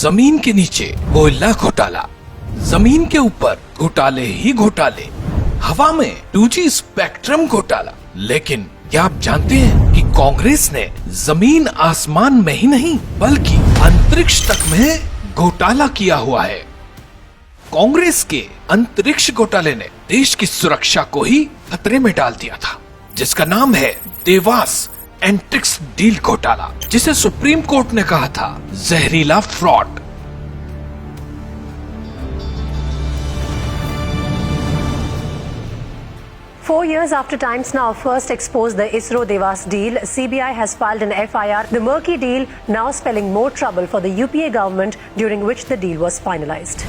जमीन के नीचे कोयला घोटाला, जमीन के ऊपर घोटाले ही घोटाले, हवा में 2G स्पेक्ट्रम घोटाला। लेकिन क्या आप जानते हैं कि कांग्रेस ने जमीन आसमान में ही नहीं बल्कि अंतरिक्ष तक में घोटाला किया हुआ है। कांग्रेस के अंतरिक्ष घोटाले ने देश की सुरक्षा को ही खतरे में डाल दिया था, जिसका नाम है देवास एंट्रिक्स डील घोटाला, जिसे सुप्रीम कोर्ट ने कहा था जहरीला fraud. Four years after Times Now first exposed the ISRO-Devas deal, CBI has filed an FIR. The murky deal now spelling more trouble for the UPA government, during which the deal was finalized.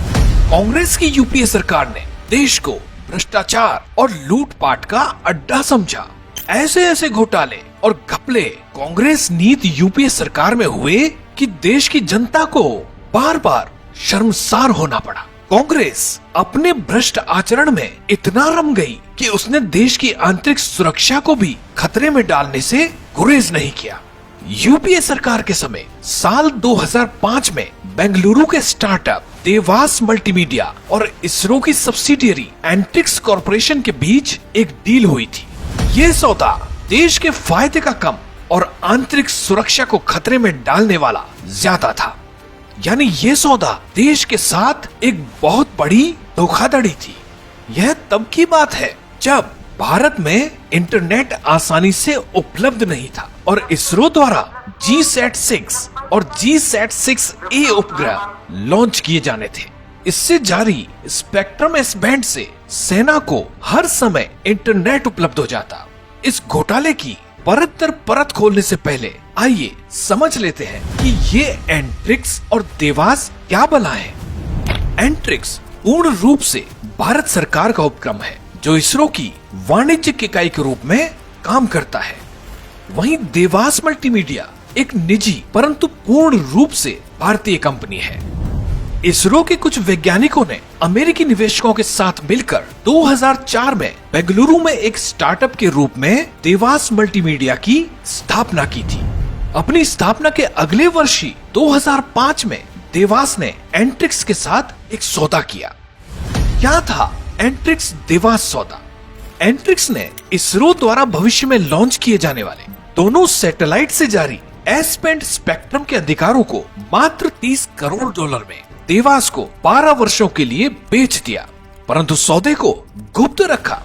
Congress की UPA सरकार ने देश को भ्रष्टाचार और लूटपाट का अड्डा समझा। ऐसे ऐसे घोटाले और घपले कांग्रेस नीति यूपीए सरकार में हुए कि देश की जनता को बार बार शर्मसार होना पड़ा। कांग्रेस अपने भ्रष्ट आचरण में इतना रम गई कि उसने देश की आंतरिक सुरक्षा को भी खतरे में डालने से गुरेज नहीं किया। यूपीए सरकार के समय साल 2005 में बेंगलुरु के स्टार्टअप देवास मल्टीमीडिया और इसरो की सब्सिडियरी एंट्रिक्स कॉरपोरेशन के बीच एक डील हुई थी। ये सौदा देश के फायदे का कम और आंतरिक सुरक्षा को खतरे में डालने वाला ज्यादा था। यानी ये सौदा देश के साथ एक बहुत बड़ी धोखाधड़ी थी। यह तब की बात है जब भारत में इंटरनेट आसानी से उपलब्ध नहीं था और इसरो द्वारा GSAT-6 और GSAT-6A उपग्रह लॉन्च किए जाने थे। इससे जारी स्पेक्ट्रम S बैंड से सेना को हर समय इंटरनेट उपलब्ध हो जाता। इस घोटाले की परत दर परत खोलने से पहले आइए समझ लेते हैं कि ये एंट्रिक्स और देवास क्या बला है। एंट्रिक्स पूर्ण रूप से भारत सरकार का उपक्रम है जो इसरो की वाणिज्यिक इकाई के रूप में काम करता है। वहीं देवास मल्टीमीडिया एक निजी परंतु पूर्ण रूप से भारतीय कंपनी है। इसरो के कुछ वैज्ञानिकों ने अमेरिकी निवेशकों के साथ मिलकर 2004 में बेंगलुरु में एक स्टार्टअप के रूप में देवास मल्टीमीडिया की स्थापना की थी। अपनी स्थापना के अगले वर्ष ही 2005 में देवास ने एंट्रिक्स के साथ एक सौदा किया। क्या था एंट्रिक्स देवास सौदा? एंट्रिक्स ने इसरो द्वारा भविष्य में लॉन्च किए जाने वाले दोनों सैटेलाइट से जारी एस बैंड स्पेक्ट्रम के अधिकारों को मात्र $30 करोड़ में देवास को 12 वर्षों के लिए बेच दिया, परंतु सौदे को गुप्त रखा।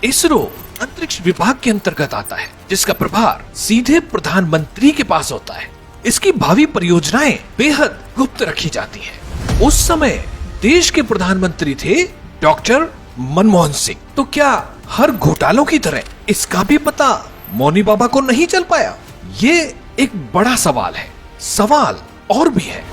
इसरो अंतरिक्ष विभाग के अंतर्गत आता है, जिसका प्रभार सीधे प्रधानमंत्री के पास होता है। इसकी भावी परियोजनाएं बेहद गुप्त रखी जाती हैं। उस समय देश के प्रधानमंत्री थे डॉक्टर मनमोहन सिंह। तो क्या हर घोटालों की तरह इसका भी पता मौनी बाबा को नहीं चल पाया? ये एक बड़ा सवाल है। सवाल और भी है।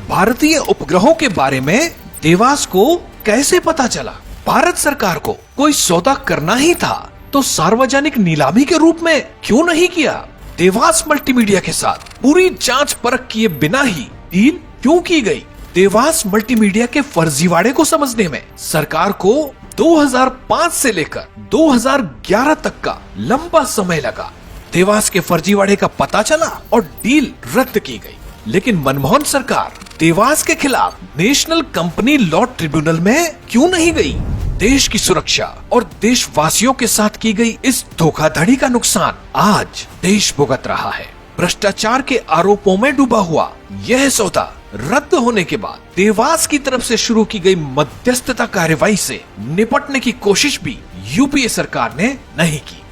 भारतीय उपग्रहों के बारे में देवास को कैसे पता चला? भारत सरकार को कोई सौदा करना ही था तो सार्वजनिक नीलामी के रूप में क्यों नहीं किया? देवास मल्टीमीडिया के साथ पूरी जांच परख किए बिना ही डील क्यों की गई? देवास मल्टीमीडिया के फर्जीवाड़े को समझने में सरकार को 2005 से लेकर 2011 तक का लंबा समय लगा। देवास के फर्जीवाड़े का पता चला और डील रद्द की गई। लेकिन मनमोहन सरकार देवास के खिलाफ नेशनल कंपनी लॉ ट्रिब्यूनल में क्यों नहीं गई? देश की सुरक्षा और देशवासियों के साथ की गई इस धोखाधड़ी का नुकसान आज देश भुगत रहा है। भ्रष्टाचार के आरोपों में डूबा हुआ यह सौदा रद्द होने के बाद देवास की तरफ से शुरू की गई मध्यस्थता कार्यवाही से निपटने की कोशिश भी यूपीए सरकार ने नहीं की।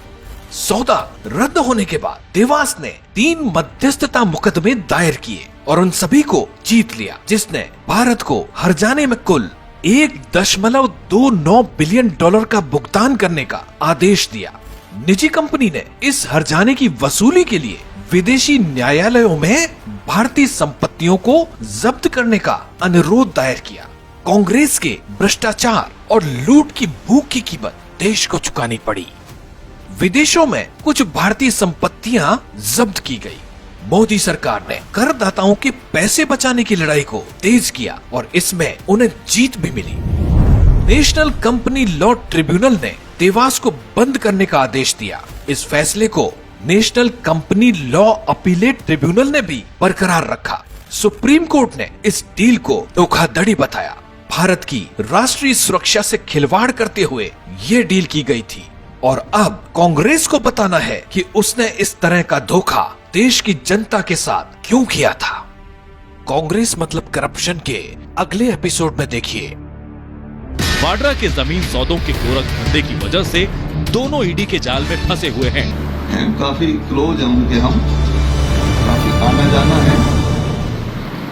सौदा रद्द होने के बाद देवास ने 3 मध्यस्थता मुकदमे दायर किए और उन सभी को जीत लिया, जिसने भारत को हर्जाने में कुल $1.29 बिलियन का भुगतान करने का आदेश दिया। निजी कंपनी ने इस हर्जाने की वसूली के लिए विदेशी न्यायालयों में भारतीय संपत्तियों को जब्त करने का अनुरोध दायर किया। कांग्रेस के भ्रष्टाचार और लूट की भूख की कीमत देश को चुकानी पड़ी। विदेशों में कुछ भारतीय संपत्तियां जब्त की गई। मोदी सरकार ने करदाताओं के पैसे बचाने की लड़ाई को तेज किया और इसमें उन्हें जीत भी मिली। नेशनल कंपनी लॉ ट्रिब्यूनल ने देवास को बंद करने का आदेश दिया। इस फैसले को national company law appellate tribunal ने भी बरकरार रखा। सुप्रीम कोर्ट ने इस डील को धोखाधड़ी बताया। भारत की राष्ट्रीय सुरक्षा से खिलवाड़ करते हुए ये डील की गई थी और अब कांग्रेस को बताना है कि उसने इस तरह का धोखा देश की जनता के साथ क्यों किया था। कांग्रेस मतलब करप्शन के अगले एपिसोड में देखिए। वाड्रा के जमीन सौदों के गोरख धंधे की वजह से दोनों ईडी के जाल में फंसे हुए हैं। काफी क्लोज हैं उनके, हम काफी आना जाना है।